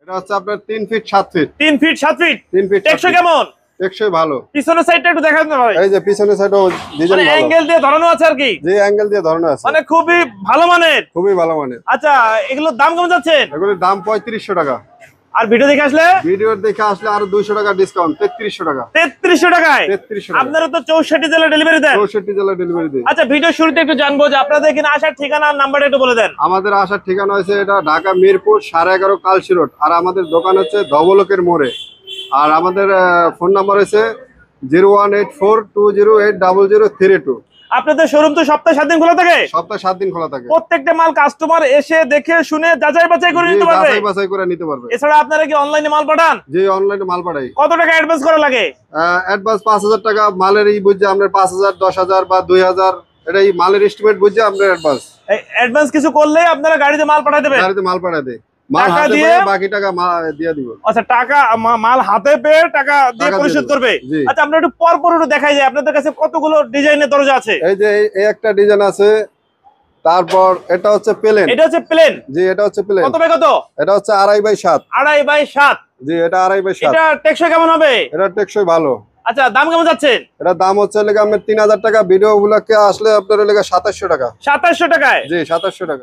এটা হচ্ছে আপনার 3 feet 7 feet. 3 feet 7 feet. 3 feet টেকসই কেমন? টেকসই ভালো। পিছনের সাইডটা একটু দেখান না ভাই। এই যে পিছনের সাইডও ডিজাইন মানে ভালো। অ্যাঙ্গেল দিয়ে ধরানো আছে আর কি। যে অ্যাঙ্গেল দিয়ে ধরানো আছে। মানে খুবই ভালো মানের। খুবই ভালো মানের। আচ্ছা, এগুলোর দাম কেমন যাচ্ছেন? এগুলোর দাম 3500 টাকা। আর ভিডিও দেখে আসলে? ভিডিও দেখে আসলে আরো 200 টাকা ডিসকাউন্ট, 3300 টাকা। 3300 টাকায়? 3300 টাকা। আপনারা তো 64 জেলা ডেলিভারি দেন। 64 জেলা ডেলিভারি দেই। আচ্ছা, ভিডিও শুরুতে একটু জানবো যে আপনাদের এখানে আসার ঠিকানা আর নাম্বারটা একটু বলে দেন। আমাদের আসার ঠিকানা হচ্ছে এটা ঢাকা মিরপুর 11.5 কালসি রোড। আর আমাদের দোকান হচ্ছে ধবলকের মোড়ে। আর আমাদের ফোন নাম্বার হচ্ছে 01842080032। আপনাদের শোরুম তো সপ্তাহে 7 দিন খোলা থাকে? সপ্তাহে 7 দিন খোলা থাকে। প্রত্যেকটা মাল কাস্টমার এসে দেখে শুনে যাচাই বাছাই করে নিতে পারবে? যাচাই বাছাই করে নিতে পারবে। এছাড়া আপনারা কি অনলাইনে মাল পাঠান? যে অনলাইনে মাল পাঠাই। কত টাকা অ্যাডভান্স করা লাগে? অ্যাডভান্স 5000 টাকা। মালের বুঝছে আপনার 5000, 10000 বা 2000, এটা এই মালের এস্টিমেট বুঝছে আপনার অ্যাডভান্স। অ্যাডভান্স কিছু করলেই আপনারা গাড়িতে মাল পাঠাই দেবেন? গাড়িতে মাল পাঠাই দেয়। মাল টাকা হাতে দিয়ে পেয়ে বাকি টাকা দিয়ে দিব। আচ্ছা, টাকা মাল হাতে পেয়ে টাকা দিয়ে টাকা পরিশোধ দিয়ে করবে? জি। আচ্ছা, আমরা একটু পর একটু দেখাই যায় আপনাদের কাছে কতগুলো ডিজাইনের দরজা আছে। এই যে এই একটা ডিজাইন আছে। তারপর এটা হচ্ছে প্লেন। এটা হচ্ছে প্লেন? জি, এটা হচ্ছে প্লেন। কত বাই কত? এটা হচ্ছে 2.5x7। 2.5x7? জি, এটা 2.5x7। এটা টেকসই কেমন হবে? এটা টেকসই ভালো। আচ্ছা, দাম কেমন যাচ্ছেন? এটা দাম হচ্ছে আপনার 3000 টাকা। ভিডিও গুলোকে আসলে আপনার 2700 টাকা। 2700 টাকায়? জি, 2700 টাকা।